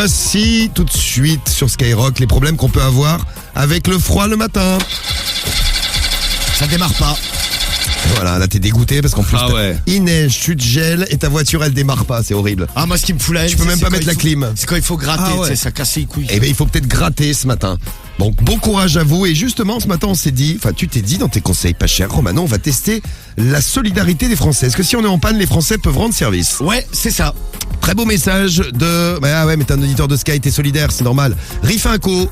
Voici tout de suite sur Skyrock les problèmes qu'on peut avoir avec le froid le matin. Ça démarre pas. Voilà, là t'es dégoûté parce qu'en plus ouais. il neige, tu te gèles et ta voiture elle démarre pas, c'est horrible. Ah, moi ce qui me fout la haine, Tu peux même pas mettre la clim. C'est quand il faut gratter, Ah ouais. tu sais, ça casse les couilles. Eh ben il faut peut-être gratter ce matin. Donc bon courage à vous et justement ce matin on s'est dit, enfin tu t'es dit dans tes conseils pas chers Romano, on va tester la solidarité des Français. Est-ce que si on est en panne les Français peuvent rendre service? Ouais, c'est ça. Très beau message de... Ah ouais mais t'es un auditeur de Sky, t'es solidaire, c'est normal. Rifinco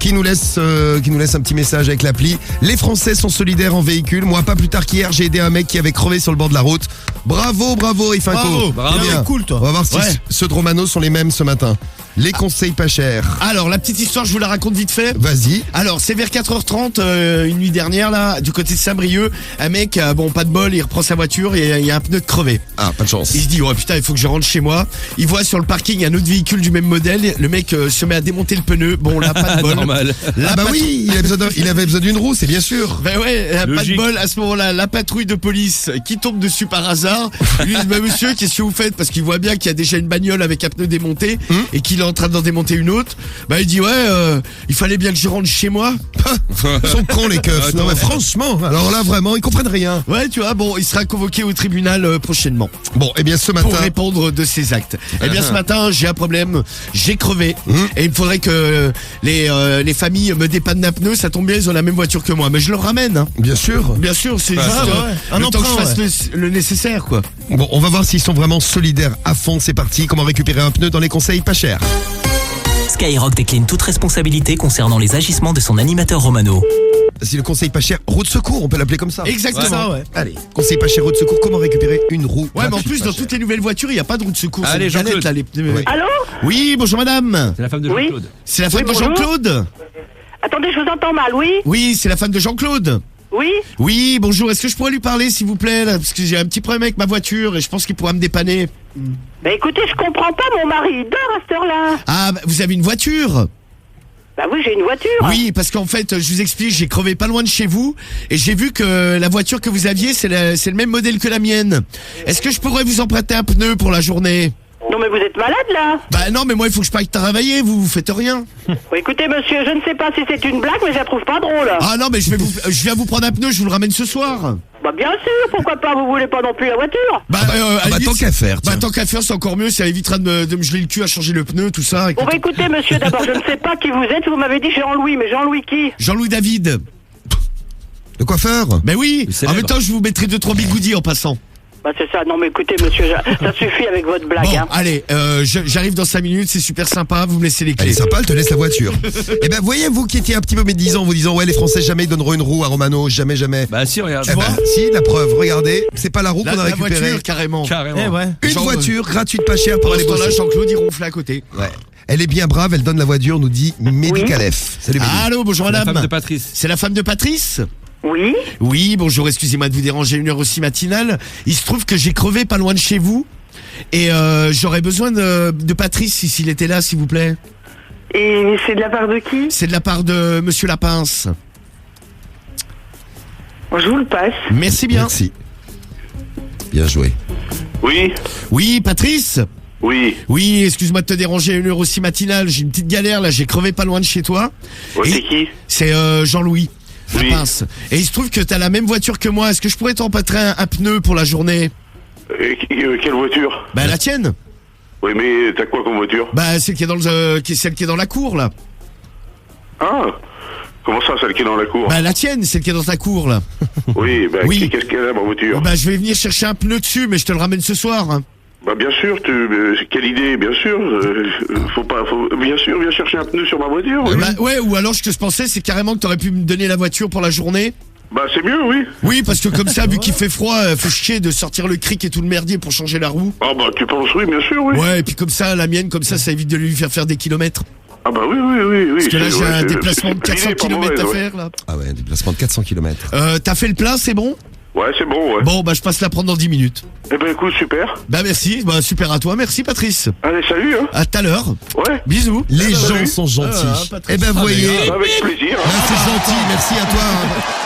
qui nous laisse un petit message avec l'appli. Les Français sont solidaires en véhicule. Moi pas plus tard qu'hier j'ai aidé un mec qui avait crevé sur le bord de la route. Bravo Rifinco. Bravo. Bien. Cool toi. On va voir si Ouais. ceux de Romano sont les mêmes ce matin. Les conseils pas chers. Alors, la petite histoire, je vous la raconte vite fait. Vas-y. Alors, c'est vers 4h30, une nuit dernière, là, du côté de Saint-Brieuc. Un mec, bon, pas de bol, il reprend sa voiture et il y a un pneu de crevé. Ah, pas de chance. Il se dit, oh putain, il faut que je rentre chez moi. Il voit sur le parking un autre véhicule du même modèle. Le mec se met à démonter le pneu. Bon, là, pas de bol. Normal. La Ah bah patrouille- oui, il avait besoin d'une roue, c'est bien sûr. Ben ouais, pas de Logique. bol. À ce moment-là, la patrouille de police qui tombe dessus par hasard. Lui dit, bah monsieur, qu'est-ce que vous faites? Parce qu'il voit bien qu'il y a déjà une bagnole avec un pneu démonté et qu'il est en train d'en démonter une autre. Bah il dit, ouais, il fallait bien que je rentre chez moi. Ils sont cons les keufs. Non mais franchement, alors là vraiment, ils comprennent rien. Ouais, tu vois, bon, il sera convoqué au tribunal prochainement Bon, eh bien ce pour matin, répondre de ses actes. Eh bien, ce matin, j'ai un problème. J'ai crevé et il me faudrait que les familles me dépannent d'un pneu. Ça tombe bien, ils ont la même voiture que moi, mais je leur ramène. Hein. bien sûr. Bien sûr, c'est juste Un le temps que je emprunt, fasse le nécessaire, quoi. Bon, on va voir s'ils sont vraiment solidaires à fond. C'est parti. Comment récupérer un pneu dans les conseils pas chers. Skyrock décline toute responsabilité concernant les agissements de son animateur Romano. Si le conseil pas cher, roue de secours, on peut l'appeler comme ça. Exactement. Ouais. Allez, conseil pas cher, roue de secours. Comment récupérer une roue? Ouais, mais en gratuite, plus, pas dans chère. toutes les nouvelles voitures, il n'y a pas de roue de secours. Allez, c'est une Jean-Claude. galette, là, les pneus. Ouais. Allô? Oui, bonjour madame. C'est la femme de Oui. Jean-Claude. C'est la femme Oui, de bonjour. Jean-Claude. Attendez, je vous entends mal, oui? Oui, c'est la femme de Jean-Claude. Oui? Oui, bonjour. Est-ce que je pourrais lui parler, s'il vous plaît, là, parce que j'ai un petit problème avec ma voiture et je pense qu'il pourra me dépanner. Bah écoutez, je comprends pas, mon mari il dort à cette heure-là. Ah, bah, vous avez une voiture? Bah oui, j'ai une voiture. Oui, parce qu'en fait, je vous explique, j'ai crevé pas loin de chez vous et j'ai vu que la voiture que vous aviez, c'est le même modèle que la mienne. Est-ce que je pourrais vous emprunter un pneu pour la journée? Non mais vous êtes malade là. Bah non, mais moi, il faut que je parte travailler, vous faites rien. Bon, écoutez monsieur, je ne sais pas si c'est une blague, mais je la trouve pas drôle. Ah non, mais je viens vous prendre un pneu, je vous le ramène ce soir. Bah bien sûr, pourquoi pas, vous voulez pas non plus la voiture? Bah, à la bah, limite, tant qu'à faire, Bah tiens. tant qu'à faire, c'est encore mieux, ça évitera de me geler le cul à changer le pneu, tout ça. Bon bah écoutez monsieur, d'abord je ne sais pas qui vous êtes, vous m'avez dit Jean-Louis, mais Jean-Louis qui? Jean-Louis David. Le coiffeur? Ben oui, Le en célèbre. même temps, je vous mettrai 2-3 bigoudis en passant. Bah c'est ça, non mais écoutez monsieur, ça suffit avec votre blague, Bon, hein. allez, j'arrive dans 5 minutes, c'est super sympa, vous me laissez les Elle est clés. sympa, elle te laisse la voiture. Eh ben, voyez, vous qui étiez un petit peu médisant, vous disant, ouais, les Français jamais ils donneront une roue à Romano, jamais, jamais. Bah si, regarde. Eh ben, si, la preuve, regardez, c'est pas la roue La, qu'on a la récupérée. voiture, carrément. Carrément. Une Genre, voiture gratuite, pas chère pour Pendant aller ce temps-là, bosser. Jean-Claude, il ronfle à côté. Ouais. Elle est bien brave, elle donne la voiture, nous dit Mehdi Calef. Salut Mehdi. Allô, bonjour La madame. femme de Patrice. C'est la femme de Patrice? Oui? Oui, bonjour, excusez-moi de vous déranger une heure aussi matinale. Il se trouve que j'ai crevé pas loin de chez vous. Et j'aurais besoin de Patrice, s'il était là, s'il vous plaît. Et c'est de la part de qui? C'est de la part de Monsieur Lapince. Bon, je vous le passe. Merci bien. Merci. Bien joué. Oui, Oui, Patrice? oui, Oui, excuse-moi de te déranger à une heure aussi matinale. J'ai une petite galère là, j'ai crevé pas loin de chez toi. ouais, Et- c'est qui? C'est Jean-Louis Oui. Lapince. Et il se trouve que t'as la même voiture que moi. Est-ce que je pourrais t'empêtrer un pneu pour la journée? Quelle voiture? Bah la tienne. Oui, mais t'as quoi comme voiture? Bah celle qui est celle qui est dans la cour là. Ah, comment ça, celle qui est dans la cour? Bah la tienne, celle qui est dans ta cour là. Oui, bah Oui. qu'est-ce qu'elle a, ma voiture? Bah je vais venir chercher un pneu dessus, mais je te le ramène ce soir. Hein. Bah bien sûr, quelle idée, bien sûr. Bien sûr, viens chercher un pneu sur ma voiture. Oui. Bah ouais, ou alors ce que je pensais, c'est carrément que t'aurais pu me donner la voiture pour la journée. Bah c'est mieux, oui. Oui, parce que comme ça, vu qu'il fait froid, fait chier de sortir le cric et tout le merdier pour changer la roue. Ah bah tu penses, oui, bien sûr, oui. Ouais, et puis comme ça, la mienne, comme ça évite de lui faire des kilomètres. Ah bah oui, oui, oui, oui. Parce que là, c'est- j'ai ouais, un c'est- déplacement de c'est- 400 l'idée est pas km à mauvaise, ouais. faire là. Ah ouais, un déplacement de 400 km. T'as fait le plein, c'est bon? Ouais, c'est bon, ouais. Bon, bah je passe la prendre dans 10 minutes. Eh ben écoute, super. Bah merci, bah super à toi, merci Patrice. Allez, salut, hein. À tout à l'heure. Ouais. Bisous. Les gens salut. sont gentils. Ah, Patrice. Eh ben, voyez. Avec plaisir. Là, c'est gentil, merci à toi.